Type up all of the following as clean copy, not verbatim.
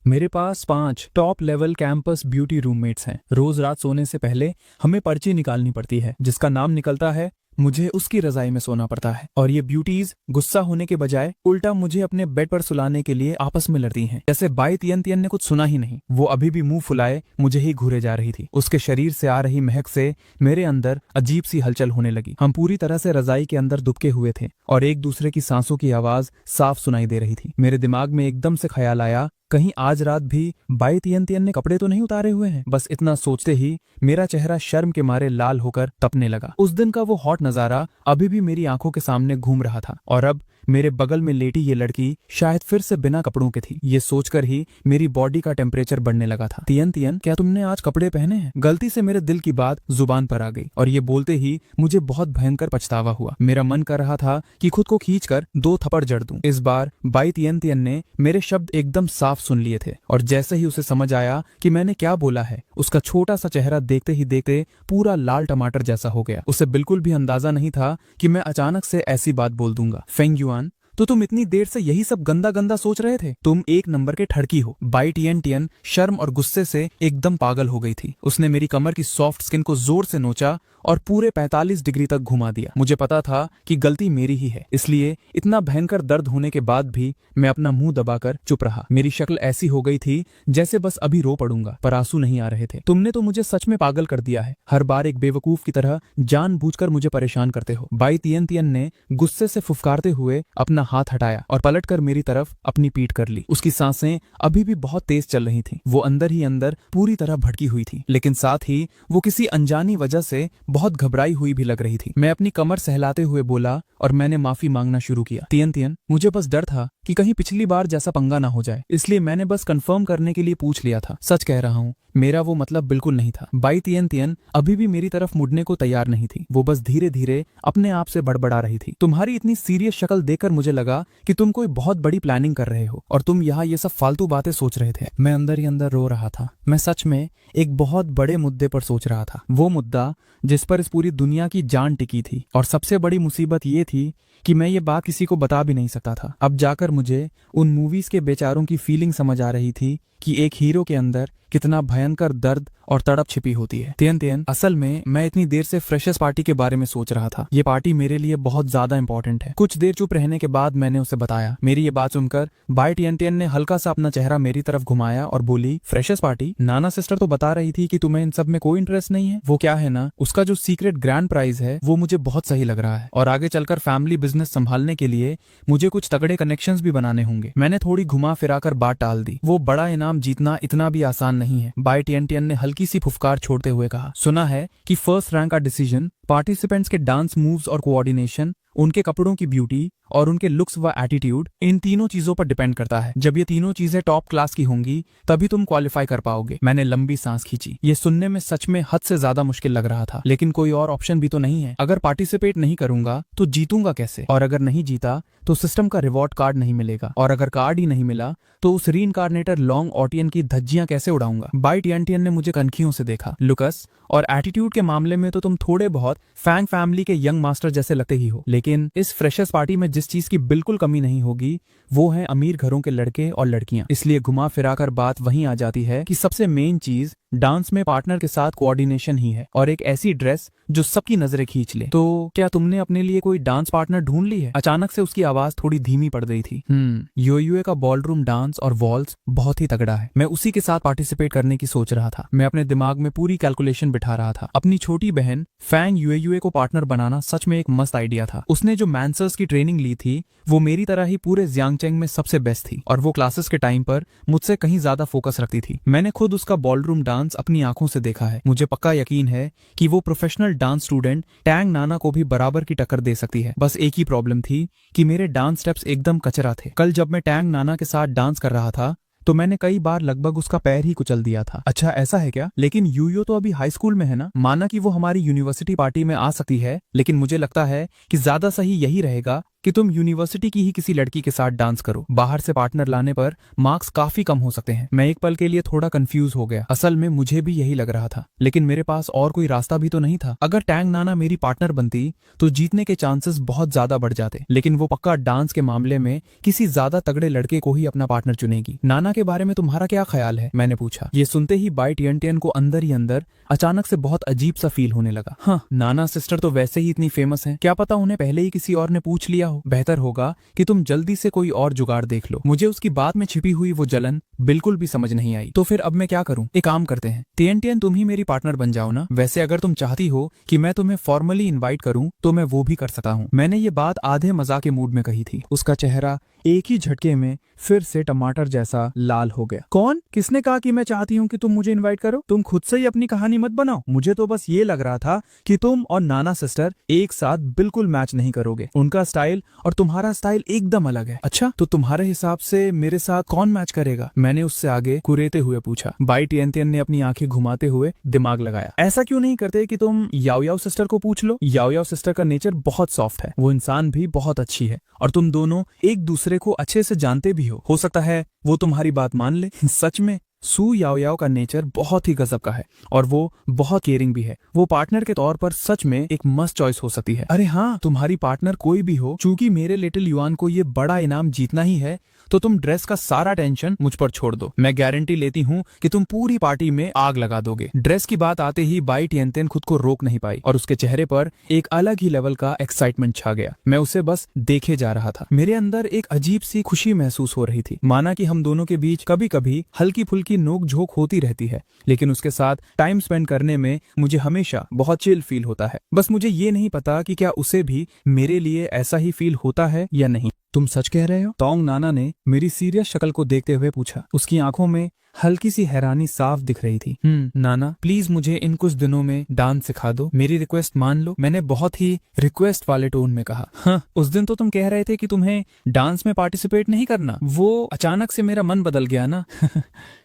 मेरे पास 5 top level campus beauty roommates हैं। रोज रात सोने से पहले हमें पर्ची निकालनी पड़ती है, जिसका नाम निकलता है मुझे उसकी रजाई में सोना पड़ता है। और ये ब्यूटीज गुस्सा होने के बजाय उल्टा मुझे अपने बेड पर सुलाने के लिए आपस में लड़ती हैं, जैसे बाई तियन तियन ने कुछ सुना ही नहीं। वो अभी भी मुंह फुलाए मुझे ही घूरे जा रही थी। उसके शरीर से आ रही महक से मेरे अंदर अजीब सी हलचल होने लगी। हम पूरी तरह से रजाई के अंदर दुबके हुए थे और एक दूसरे की सांसों की आवाज साफ सुनाई दे रही थी। मेरे दिमाग में एकदम से ख्याल आया, कहीं आज रात भी बाई तियन तियन ने कपड़े तो नहीं उतारे हुए हैं। बस इतना सोचते ही मेरा चेहरा शर्म के मारे लाल होकर तपने लगा। उस दिन का वो हॉट नजारा अभी भी मेरी आंखों के सामने घूम रहा था और अब मेरे बगल में लेटी ये लड़की शायद फिर से बिना कपड़ों के थी। ये सोचकर ही मेरी बॉडी का टेम्परेचर बढ़ने लगा था। तियन तियन, क्या तुमने आज कपड़े पहने हैं? गलती से मेरे दिल की बात जुबान पर आ गई और ये बोलते ही मुझे बहुत भयंकर पछतावा हुआ। मेरा मन कर रहा था कि खुद को खींचकर 2 थप्पड़ जड़ दूं। इस बार बाई तियन तियन ने मेरे शब्द एकदम साफ सुन लिए थे और जैसे ही उसे समझ आया कि मैंने क्या बोला है, उसका छोटा सा चेहरा देखते ही देखते पूरा लाल टमाटर जैसा हो गया। उसे बिल्कुल भी अंदाजा नहीं था कि मैं अचानक से ऐसी बात बोल दूंगा। फेंग युआन, तो तुम इतनी देर से यही सब गंदा गंदा सोच रहे थे? तुम एक नंबर के ठड़की हो। बाई तियन तियन शर्म और गुस्से से एकदम पागल हो गई थी। उसने मेरी कमर की सॉफ्ट स्किन को जोर से नोचा और पूरे 45 डिग्री तक घुमा दिया। मुझे पता था कि गलती मेरी ही है, इसलिए इतना भयंकर दर्द होने के बाद भी मैं अपना मुंह दबाकर चुप रहा। मेरी शक्ल ऐसी हो गई थी जैसे बस अभी रो पड़ूंगा, पर आंसू नहीं आ रहे थे। तुमने तो मुझे सच में पागल कर दिया है। हर बार एक बेवकूफ की तरह जानबूझकर मुझे परेशान करते हो। बाई तियन तियन ने गुस्से से फुफकारते हुए अपना हाथ हटाया और पलटकर मेरी तरफ अपनी पीठ कर ली। उसकी सांसें अभी भी बहुत तेज चल रही थीं। वो अंदर ही अंदर पूरी तरह भटकी हुई थी, लेकिन साथ ही वो किसी अनजानी वजह से बहुत घबराई हुई भी लग रही थी। मैं अपनी कमर सहलाते हुए बोला और मैंने माफी मांगना शुरू किया। तियन तियन, मुझे बस डर था कि कहीं पिछली बार जैसा पंगा ना हो जाए, इसलिए मैंने बस कंफर्म करने के लिए पूछ लिया था। सच कह रहा हूँ, मेरा वो मतलब बिल्कुल नहीं था। बाई तियन तियन अभी भी मेरी तरफ मुड़ने को तैयार नहीं थी। वो बस धीरे धीरे अपने आप से बड़बड़ा रही थी। तुम्हारी इतनी सीरियस शक्ल देखकर मुझे लगा कि तुम कोई बहुत बड़ी प्लानिंग कर रहे हो और तुम यहाँ ये सब फालतू बातें सोच रहे थे। मैं अंदर ही अंदर रो रहा था। मैं सच में एक बहुत बड़े मुद्दे पर सोच रहा था, वो मुद्दा जिस पर इस पूरी दुनिया की जान टिकी थी। और सबसे बड़ी मुसीबत ये थी कि मैं ये बात किसी को बता भी नहीं सकता था। अब जाकर मुझे उन मूवीज के बेचारों की फीलिंग समझ आ रही थी कि एक हीरो के अंदर कितना भयंकर दर्द और तड़प छिपी होती है। तियन तियन, असल में मैं इतनी देर से फ्रेशर्स पार्टी के बारे में सोच रहा था। ये पार्टी मेरे लिए बहुत ज्यादा इंपॉर्टेंट है। कुछ देर चुप रहने के बाद मैंने उसे बताया। मेरी ये बात सुनकर बाई तियन तियन ने हल्का सा अपना चेहरा मेरी तरफ घुमाया और बोली, फ्रेशर्स पार्टी? नाना सिस्टर तो बता रही थी कि तुम्हें इन सब में कोई इंटरेस्ट नहीं है। वो क्या है ना, उसका जो सीक्रेट ग्रैंड प्राइज है वो मुझे बहुत सही लग रहा है और आगे चलकर फैमिली बिजनेस संभालने के लिए मुझे कुछ तगड़े कनेक्शंस भी बनाने होंगे। मैंने थोड़ी घुमा फिराकर बात टाल दी। वो बड़ा इनाम जीतना इतना भी आसान नहीं है। बाई तियन तियन ने हल्की सी फुफकार छोड़ते हुए कहा, सुना है कि फर्स्ट रैंक का डिसीजन पार्टिसिपेंट्स के डांस मूव्स और कोऑर्डिनेशन, उनके कपड़ों की ब्यूटी और उनके लुक्स व एटीट्यूड, इन तीनों चीजों पर डिपेंड करता है। जब ये तीनों चीजें टॉप क्लास की होंगी तभी तुम क्वालिफाई कर पाओगे। मैंने लंबी सांस खींची। ये सुनने में सच में हद से ज्यादा मुश्किल लग रहा था, लेकिन कोई और ऑप्शन भी तो नहीं है। अगर पार्टिसिपेट नहीं करूंगा तो जीतूंगा कैसे? और अगर नहीं जीता तो सिस्टम का रिवॉर्ड कार्ड नहीं मिलेगा, और अगर कार्ड ही नहीं मिला तो उस रीइंकार्नेटर लॉन्ग ऑटियन की धज्जियां कैसे उड़ाऊंगा? बाई तियन तियन ने मुझे कनखियों से देखा। लुकस, और एटीट्यूड के मामले में तो तुम थोड़े बहुत फैंग फैमिली के यंग मास्टर जैसे लगते ही हो, लेकिन इस फ्रेशर्स पार्टी में जिस चीज की बिल्कुल कमी नहीं होगी वो है अमीर घरों के लड़के और लड़कियां। इसलिए घुमा फिराकर बात वहीं आ जाती है कि सबसे मेन चीज डांस में पार्टनर के साथ कोऑर्डिनेशन ही है और एक ऐसी ड्रेस जो सबकी नजरें खींच ले। तो क्या तुमने अपने लिए कोई डांस पार्टनर ढूंढ ली है? अचानक से उसकी आवाज थोड़ी धीमी पड़ गई थी। यूएयूए का बॉलरूम डांस और वॉल्स बहुत ही तगड़ा है। मैं उसी के साथ पार्टिसिपेट करने की सोच रहा था। मैं अपने दिमाग में पूरी कैलकुलेशन बिठा रहा था। अपनी छोटी बहन फैंग यूएयूए को पार्टनर बनाना सच में एक मस्त आइडिया था। उसने जो मैंसर्स की ट्रेनिंग ली थी वो मेरी तरह ही पूरे जियांगचेंग में सबसे बेस्ट थी और वो क्लासेस के टाइम पर मुझसे कहीं ज्यादा फोकस रखती थी। मैंने खुद उसका बॉलरूम डांस अपनी आंखों से देखा है। मुझे पक्का यकीन है कि वो प्रोफेशनल डांस स्टूडेंट टैंग नाना को भी बराबर की टक्कर दे सकती है। बस एक ही प्रॉब्लम थी कि मेरे डांस स्टेप्स एकदम कचरा थे। कल जब मैं टैंग नाना के साथ डांस कर रहा था तो मैंने कई बार लगभग उसका पैर ही कुचल दिया था। अच्छा ऐसा है क्या? लेकिन यूयो तो अभी हाई स्कूल में है ना। माना कि वो हमारी यूनिवर्सिटी पार्टी में आ सकती है, लेकिन मुझे लगता है कि ज्यादा सही यही रहेगा कि तुम यूनिवर्सिटी की ही किसी लड़की के साथ डांस करो। बाहर से पार्टनर लाने पर मार्क्स काफी कम हो सकते हैं। मैं एक पल के लिए थोड़ा कंफ्यूज हो गया। असल में मुझे भी यही लग रहा था, लेकिन मेरे पास और कोई रास्ता भी तो नहीं था। अगर टैंग नाना मेरी पार्टनर बनती तो जीतने के चांसेस बहुत ज्यादा बढ़ जाते, लेकिन वो पक्का डांस के मामले में किसी ज्यादा तगड़े लड़के को ही अपना पार्टनर चुनेगी। नाना के बारे में तुम्हारा क्या ख्याल है? मैंने पूछा। ये सुनते ही बाई टियन को अंदर ही अंदर अचानक से बहुत अजीब सा फील होने लगा। हाँ, नाना सिस्टर तो वैसे ही इतनी फेमस हैं, क्या पता उन्हें पहले ही किसी और ने पूछ लिया हो। बेहतर होगा कि तुम जल्दी से कोई और जुगाड़ देख लो। मुझे उसकी बात में छिपी हुई वो जलन बिल्कुल भी समझ नहीं आई। तो फिर अब मैं क्या करूं? एक काम करते हैं, टियन तुम ही मेरी पार्टनर बन जाओ ना। वैसे अगर तुम चाहती हो कि मैं तुम्हें फॉर्मली इनवाइट करूं तो मैं वो भी कर सकता हूं। मैंने ये बात आधे मजाक के मूड में कही थी। उसका चेहरा एक ही झटके में फिर से टमाटर जैसा लाल हो गया। कौन? किसने कहा कि मैं चाहती हूँ कि तुम मुझे इनवाइट करो? तुम खुद से ही अपनी कहानी मत बनाओ। मुझे तो बस ये लग रहा था कि तुम और नाना सिस्टर एक साथ बिल्कुल मैच नहीं करोगे। उनका स्टाइल और तुम्हारा स्टाइल एकदम अलग है। अच्छा, तो तुम्हारे हिसाब से मेरे साथ कौन मैच करेगा? मैंने उससे आगे कुरेते हुए पूछा। बाई टियन ने अपनी आंखें घुमाते हुए दिमाग लगाया। ऐसा क्यों नहीं करते कि तुम याओ याओ सिस्टर को पूछ लो? याओ याओ सिस्टर का नेचर बहुत सॉफ्ट है, वो इंसान भी बहुत अच्छी है और तुम दोनों एक दूसरे को अच्छे से जानते भी हो सकता है वो तुम्हारी बात मान ले। सच में सू याओ याओ का नेचर बहुत ही गजब का है और वो बहुत केयरिंग भी है। वो पार्टनर के तौर पर सच में एक मस्त चॉइस हो सकती है। अरे हाँ, तुम्हारी पार्टनर कोई भी हो, चूंकि मेरे लिटिल युआन को ये बड़ा इनाम जीतना ही है तो तुम ड्रेस का सारा टेंशन मुझ पर छोड़ दो। मैं गारंटी लेती हूँ कि तुम पूरी पार्टी में आग लगा दोगे। ड्रेस की बात आते ही बाई टियन खुद को रोक नहीं पाई और उसके चेहरे पर एक अलग ही लेवल का एक्साइटमेंट छा गया। मैं उसे बस देखे जा रहा था। मेरे अंदर एक अजीब सी खुशी महसूस हो रही थी, माना कि हम दोनों के बीच कभी कभी हल्की फुल्की नोक झोंक होती रहती है, लेकिन उसके साथ टाइम स्पेंड करने में मुझे हमेशा बहुत चिल फील होता है। बस मुझे ये नहीं पता कि क्या उसे भी मेरे लिए ऐसा ही फील होता है या नहीं। तुम सच कह रहे हो? टोंग नाना ने मेरी सीरियस शक्ल को देखते हुए पूछा। उसकी आंखों में हल्की सी हैरानी साफ दिख रही थी। नाना, प्लीज मुझे इन कुछ दिनों में डांस सिखा दो। मेरी रिक्वेस्ट मान लो। मैंने बहुत ही रिक्वेस्ट वाले टोन में कहा। हाँ, उस दिन तो तुम कह रहे थे कि तुम्हें डांस में पार्टिसिपेट नहीं करना। वो अचानक से मेरा मन बदल गया ना।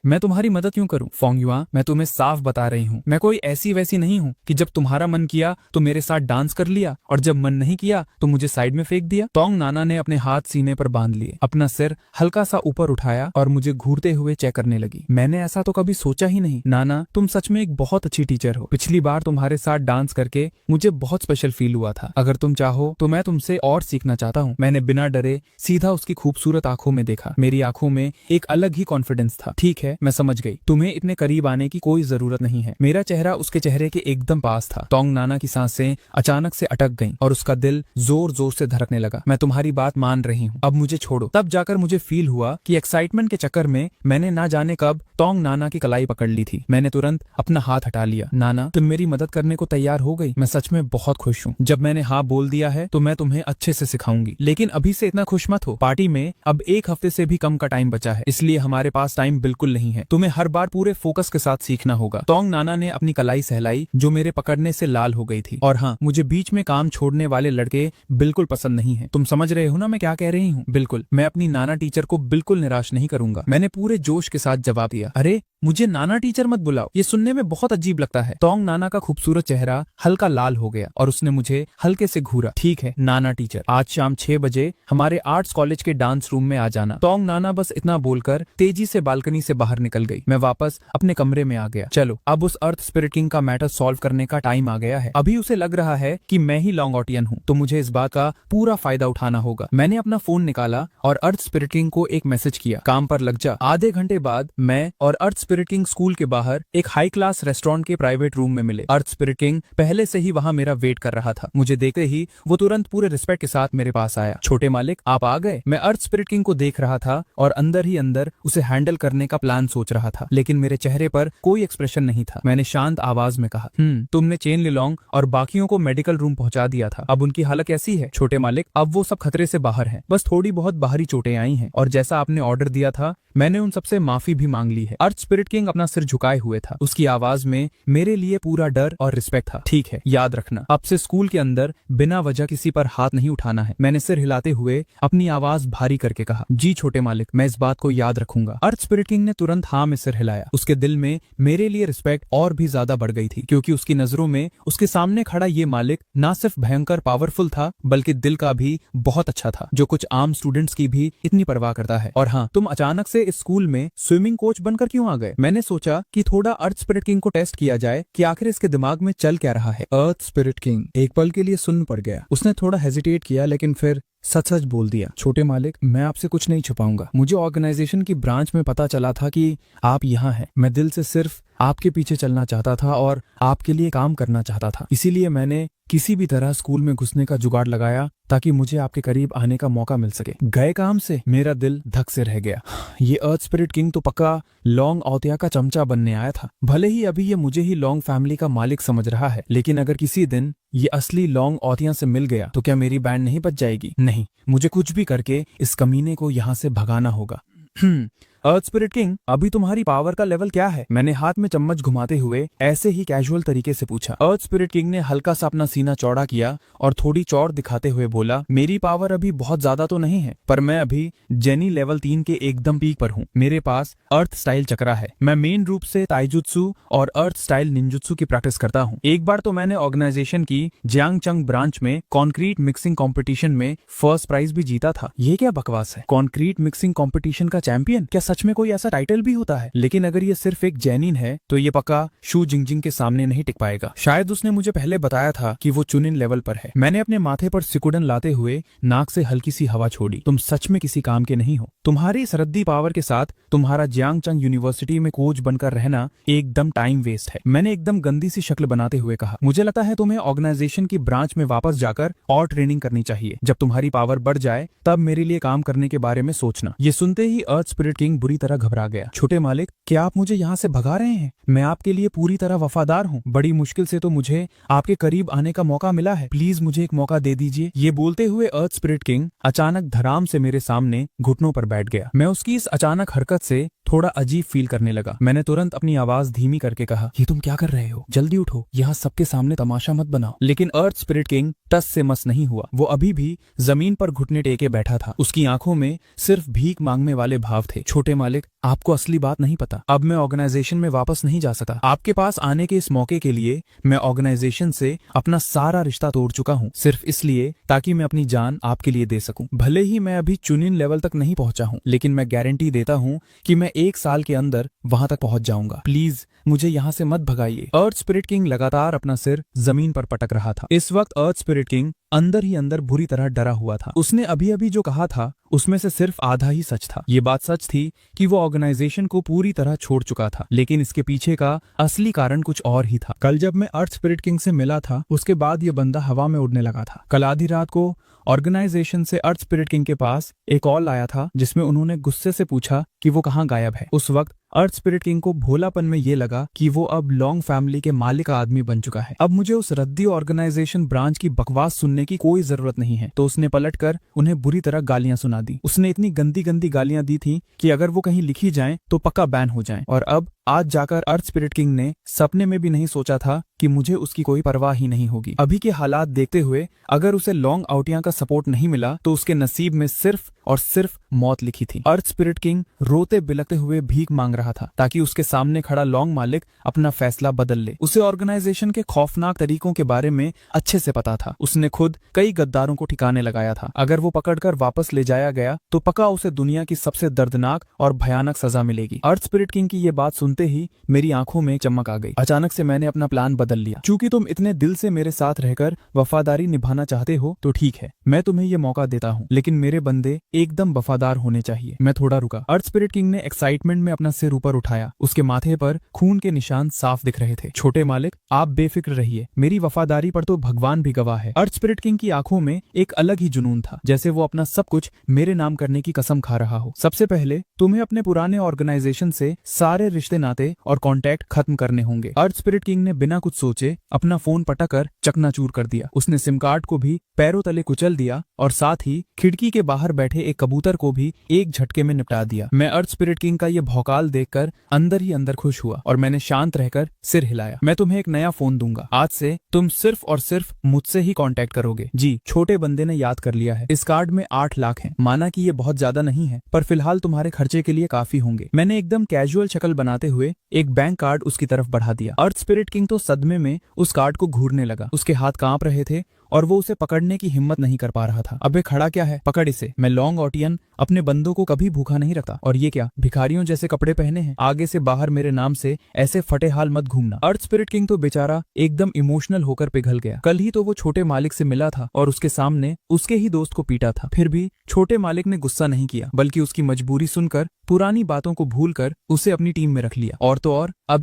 मैं तुम्हारी मदद क्यों करूं? फोंग युआ, मैं तुम्हें साफ बता रही हूँ, मैं कोई ऐसी वैसी नहीं हूँ कि जब तुम्हारा मन किया तो मेरे साथ डांस कर लिया और जब मन नहीं किया तो मुझे साइड में फेंक दिया। टोंग नाना ने अपने हाथ सीने पर बांध लिए, अपना सिर हल्का सा ऊपर उठाया और मुझे घूरते हुए चेक करने लगी। मैंने ऐसा तो कभी सोचा ही नहीं। नाना, तुम सच में एक बहुत अच्छी टीचर हो। पिछली बार तुम्हारे साथ डांस करके मुझे बहुत स्पेशल फील हुआ था। अगर तुम चाहो तो मैं तुमसे और सीखना चाहता हूँ। मैंने बिना डरे सीधा उसकी खूबसूरत आंखों में देखा। मेरी आंखों में एक अलग ही कॉन्फिडेंस था। ठीक है, मैं समझ गई, तुम्हें इतने करीब आने की कोई जरूरत नहीं है। मेरा चेहरा उसके चेहरे के एकदम पास था। टोंग नाना की सांसें अचानक से अटक गईं और उसका दिल जोर जोर से धड़कने लगा। मैं तुम्हारी बात मान रही हूँ, अब मुझे छोड़ो। तब जाकर मुझे फील हुआ कि एक्साइटमेंट के चक्कर में मैंने ना जाने कब टोंग नाना की कलाई पकड़ ली थी। मैंने तुरंत अपना हाथ हटा लिया। नाना, तुम मेरी मदद करने को तैयार हो गई। मैं सच में बहुत खुश हूँ। जब मैंने हाँ बोल दिया है तो मैं तुम्हें अच्छे से सिखाऊंगी, लेकिन अभी से इतना खुश मत हो। पार्टी में अब एक हफ्ते से भी कम का टाइम बचा है, इसलिए हमारे पास टाइम बिल्कुल नहीं है। तुम्हें हर बार पूरे फोकस के साथ सीखना होगा। टोंग नाना ने अपनी कलाई सहलाई जो मेरे पकड़ने से लाल हो गई थी। और हाँ, मुझे बीच में काम छोड़ने वाले लड़के बिल्कुल पसंद नहीं है। तुम समझ रहे हो ना मैं क्या कह रही हूँ? बिल्कुल, मैं अपनी नाना टीचर को बिल्कुल निराश नहीं करूंगा। मैंने पूरे जोश के साथ जवाब दिया। अरे, मुझे नाना टीचर मत बुलाओ, ये सुनने में बहुत अजीब लगता है। टोंग नाना का खूबसूरत चेहरा हल्का लाल हो गया और उसने मुझे हल्के से घूरा। ठीक है नाना टीचर, आज शाम 6 बजे हमारे आर्ट्स कॉलेज के डांस रूम में आ जाना। टोंग नाना बस इतना बोलकर तेजी से बालकनी से बाहर निकल गई। मैं वापस अपने कमरे में आ गया। चलो, अब उस अर्थ स्पिरिट किंग का मैटर सॉल्व करने का टाइम आ गया है। अभी उसे लग रहा है कि मैं ही लॉन्गॉटियन हूँ, तो मुझे इस बात का पूरा फायदा उठाना होगा। मैंने अपना फोन निकाला और अर्थ स्पिरिट किंग को एक मैसेज किया, काम पर लग जा। आधे घंटे बाद मैं और अर्थ स्पिरिट किंग स्कूल के बाहर एक हाई क्लास रेस्टोरेंट के प्राइवेट रूम में मिले। अर्थ स्पिरिट किंग पहले से ही वहां मेरा वेट कर रहा था। मुझे देखते ही वो तुरंत पूरे रिस्पेक्ट के साथ मेरे पास आया। छोटे मालिक, आप आ गए। मैं अर्थ स्पिरिट किंग को देख रहा था और अंदर ही अंदर उसे हैंडल करने का प्लान सोच रहा था, लेकिन मेरे चेहरे पर कोई एक्सप्रेशन नहीं था। मैंने शांत आवाज में कहा, तुमने चेन लिलोंग और बाकियों को मेडिकल रूम पहुंचा दिया था, अब उनकी हालत कैसी है? छोटे मालिक, अब वो सब खतरे से बाहर हैं, बस थोड़ी बहुत बाहरी चोटें आई हैं और जैसा आपने ऑर्डर दिया था मैंने उन सबसे माफी भी मांग ली है। अर्थ स्पिरिट स्पिरिट किंग अपना सिर झुकाए हुए था। उसकी आवाज में मेरे लिए पूरा डर और रिस्पेक्ट था। ठीक है, याद रखना, अब से स्कूल के अंदर बिना वजह किसी पर हाथ नहीं उठाना है। मैंने सिर हिलाते हुए अपनी आवाज भारी करके कहा। जी छोटे मालिक, मैं इस बात को याद रखूंगा। अर्थ स्पिरिट किंग ने तुरंत हाँ में सिर हिलाया। उसके दिल में मेरे लिए रिस्पेक्ट और भी ज्यादा बढ़ गई थी, क्योंकि उसकी नजरों में उसके सामने खड़ा ये मालिक ना सिर्फ भयंकर पावरफुल था, बल्कि दिल का भी बहुत अच्छा था, जो कुछ आम स्टूडेंट्स की भी इतनी परवाह करता है। और हाँ, तुम अचानक से इस स्कूल में स्विमिंग कोच बनकर क्यों आ गए? मैंने सोचा कि थोड़ा अर्थ स्पिरिट किंग को टेस्ट किया जाए कि आखिर इसके दिमाग में चल क्या रहा है। अर्थ स्पिरिट किंग एक पल के लिए सुन्न पड़ गया। उसने थोड़ा हेजिटेट किया, लेकिन फिर सच सच बोल दिया। छोटे मालिक, मैं आपसे कुछ नहीं छुपाऊंगा। मुझे ऑर्गेनाइजेशन की ब्रांच में पता चला था कि आप यहाँ हैं। मैं दिल से सिर्फ आपके पीछे चलना चाहता था और आपके लिए काम करना चाहता था। इसीलिए मैंने किसी भी तरह स्कूल में घुसने का जुगाड़ लगाया ताकि मुझे आपके करीब आने का मौका मिल सके। गए काम से मेरा दिल धक से रह गया। ये अर्थ स्पिरिट किंग तो पक्का लॉन्ग औतिया का चमचा बनने आया था। भले ही अभी ये मुझे ही लॉन्ग फैमिली का मालिक समझ रहा है, लेकिन अगर किसी दिन ये असली लॉन्ग औतिया से मिल गया तो क्या मेरी बैंड नहीं बच जाएगी? नहीं, मुझे कुछ भी करके इस कमीने को यहाँ से भगाना होगा। अर्थ स्पिरिट किंग, अभी तुम्हारी पावर का लेवल क्या है? मैंने हाथ में चम्मच घुमाते हुए ऐसे ही कैजुअल तरीके से पूछा। अर्थ स्पिरिट किंग ने हल्का सा अपना सीना चौड़ा किया और थोड़ी चौड़ दिखाते हुए बोला, मेरी पावर अभी बहुत ज्यादा तो नहीं है, पर मैं अभी जेनी लेवल 3 के एकदम पीक पर हूँ। मेरे पास अर्थ स्टाइल चक्रा है। मैं मेन रूप से ताइजुत्सु और अर्थ स्टाइल निंजुत्सु की प्रैक्टिस करता हूँ। एक बार तो मैंने ऑर्गेनाइजेशन की जियांगचंग ब्रांच में कॉन्क्रीट मिक्सिंग कॉम्पिटिशन में फर्स्ट प्राइज भी जीता था। ये क्या बकवास है? कॉन्क्रीट मिक्सिंग कॉम्पिटिशन का चैंपियन? क्या सच में कोई ऐसा टाइटल भी होता है? लेकिन अगर ये सिर्फ एक जैनिन है तो ये पक्का शू जिंगजिंग के सामने नहीं टिक पाएगा। शायद उसने मुझे पहले बताया था कि वो चुनिन लेवल पर है। मैंने अपने माथे पर सिकुड़न लाते हुए नाक से हल्की सी हवा छोड़ी। तुम सच में किसी काम के नहीं हो। तुम्हारी इस रद्दी पावर के साथ तुम्हारा जियांगचंग यूनिवर्सिटी में कोच बनकर रहना एकदम टाइम वेस्ट है। मैंने एकदम गंदी सी शक्ल बनाते हुए कहा। मुझे लगता है तुम्हें ऑर्गेनाइजेशन की ब्रांच में वापस जाकर और ट्रेनिंग करनी चाहिए। जब तुम्हारी पावर बढ़ जाए तब मेरे लिए काम करने के बारे में सोचना। ये सुनते ही अर्थ स्पिरिट किंग बुरी तरह घबरा गया। छोटे मालिक, क्या आप मुझे यहाँ से भगा रहे हैं? मैं आपके लिए पूरी तरह वफादार हूँ। बड़ी मुश्किल से तो मुझे आपके करीब आने का मौका मिला है। प्लीज मुझे एक मौका दे दीजिए। ये बोलते हुए अर्थ स्पिरिट किंग अचानक धराम से मेरे सामने घुटनों पर बैठ गया। मैं उसकी इस अचानक हरकत से थोड़ा अजीब फील करने लगा। मैंने तुरंत अपनी आवाज धीमी करके कहा, ये तुम क्या कर रहे हो? जल्दी उठो, यहाँ सबके सामने तमाशा मत बनाओ। लेकिन अर्थ स्पिरिट किंग टस से मस नहीं हुआ। वो अभी भी जमीन पर घुटने टेके बैठा था। उसकी आंखों में सिर्फ भीख मांगने वाले भाव थे। छोटे मालिक, आपको असली बात नहीं पता। अब मैं ऑर्गेनाइजेशन में वापस नहीं जा सकता। आपके पास आने के इस मौके के लिए मैं ऑर्गेनाइजेशन से अपना सारा रिश्ता तोड़ चुका हूँ, सिर्फ इसलिए ताकि मैं अपनी जान आपके लिए दे सकूं। भले ही मैं अभी चुनिन लेवल तक नहीं पहुंचा हूँ, लेकिन मैं गारंटी देता हूँ कि मैं 1 साल के अंदर वहां तक पहुंच जाऊंगा। प्लीज मुझे यहाँ से मत भगाइए। अर्थ स्पिरिट किंग लगातार अपना सिर जमीन पर पटक रहा था। इस वक्त अर्थ स्पिरिट किंग अंदर ही अंदर बुरी तरह डरा हुआ था। उसने अभी अभी जो कहा था उसमें से सिर्फ आधा ही सच था। ये बात सच थी कि वो ऑर्गेनाइजेशन को पूरी तरह छोड़ चुका था, लेकिन इसके पीछे का असली कारण कुछ और ही था। कल जब मैं अर्थ स्पिरिट किंग से मिला था, उसके बाद ये बंदा हवा में उड़ने लगा था। कल आधी रात को ऑर्गेनाइजेशन से अर्थ स्पिरिट किंग के पास एक कॉल आया था, जिसमें उन्होंने गुस्से से पूछा कि वो कहाँ गायब है। उस वक्त अर्थ स्पिरिट किंग को भोलापन में ये लगा कि वो अब लॉन्ग फैमिली के मालिक का आदमी बन चुका है। अब मुझे उस रद्दी ऑर्गेनाइजेशन ब्रांच की बकवास सुनने की कोई जरूरत नहीं है। तो उसने पलटकर उन्हें बुरी तरह गालियां सुना दी। उसने इतनी गंदी गंदी गालियां दी थी कि अगर वो कहीं लिखी जाएं तो पक्का बैन हो जाएं। और अब आज जाकर अर्थ स्पिरिट किंग ने सपने में भी नहीं सोचा था कि मुझे उसकी कोई परवाह ही नहीं होगी। अभी के हालात देखते हुए अगर उसे लॉन्ग आउटिया का सपोर्ट नहीं मिला तो उसके नसीब में सिर्फ और सिर्फ मौत लिखी थी। अर्थ स्पिरिट किंग रोते बिलखते हुए भीख मांग रहा था ताकि उसके सामने खड़ा लॉन्ग मालिक अपना फैसला बदल ले। उसे ऑर्गेनाइजेशन के खौफनाक तरीकों के बारे में अच्छे से पता था। उसने खुद कई गद्दारों को ठिकाने लगाया था। अगर वो पकड़कर वापस ले जाया गया तो पक्का उसे दुनिया की सबसे दर्दनाक और भयानक सजा मिलेगी। अर्थ स्पिरिट किंग की ये बात सुनते ही मेरी आंखों में चमक आ गई। अचानक से मैंने अपना प्लान बदल लिया। चूंकि तुम इतने दिल से मेरे साथ रहकर वफादारी निभाना चाहते हो तो ठीक है, मैं तुम्हें ये मौका देता हूँ, लेकिन मेरे बंदे एकदम वफादार होने चाहिए। मैं थोड़ा रुका। अर्थ स्पिरिट किंग ने एक्साइटमेंट में अपना सिर ऊपर उठाया। उसके माथे पर खून के निशान साफ दिख रहे थे। छोटे मालिक, आप बेफिक्र रहिए, मेरी वफादारी पर तो भगवान भी गवाह है। अर्थ स्पिरिट किंग की आंखों में एक अलग ही जुनून था, जैसे वो अपना सब कुछ मेरे नाम करने की कसम खा रहा हो। सबसे पहले तुम्हें अपने पुराने ऑर्गेनाइजेशन से सारे रिश्ते नाते और कांटेक्ट खत्म करने होंगे। अर्थ स्पिरिट किंग ने बिना कुछ सोचे अपना फोन पटक चकनाचूर कर दिया। उसने सिम कार्ड को भी पैरों तले कुचल दिया और साथ ही खिड़की के बाहर बैठे एक कबूतर को भी एक झटके में निपटा दिया। मैं अर्थ स्पिरिट किंग का ये भौकाल देखकर अंदर ही अंदर खुश हुआ और मैंने शांत रहकर सिर हिलाया। मैं तुम्हें एक नया फोन दूंगा, आज से तुम सिर्फ और सिर्फ मुझसे ही कांटेक्ट करोगे। जी, छोटे बंदे ने याद कर लिया है। इस कार्ड में 8 लाख हैं। माना कि ये बहुत ज्यादा नहीं है, पर फिलहाल तुम्हारे खर्चे के लिए काफी होंगे। मैंने एकदम कैजुअल शक्ल बनाते हुए एक बैंक कार्ड उसकी तरफ बढ़ा दिया। अर्थ स्पिरिट किंग तो सदमे में उस कार्ड को घूरने लगा। उसके हाथ कांप रहे थे और वो उसे पकड़ने की हिम्मत नहीं कर पा रहा था। अबे खड़ा क्या है, पकड़ इसे। मैं लॉन्ग ऑटियन अपने बंदों को कभी भूखा नहीं रखता। और ये क्या, भिखारियों जैसे कपड़े पहने हैं। आगे से बाहर मेरे नाम से ऐसे फटे हाल मत घूमना। अर्थ स्पिरिट किंग तो बेचारा एकदम इमोशनल होकर पिघल गया। कल ही तो वो छोटे मालिक से मिला था और उसके सामने उसके ही दोस्त को पीटा था। फिर भी छोटे मालिक ने गुस्सा नहीं किया, बल्कि उसकी मजबूरी सुनकर पुरानी बातों को भूलकर उसे अपनी टीम में रख लिया। और तो और अभी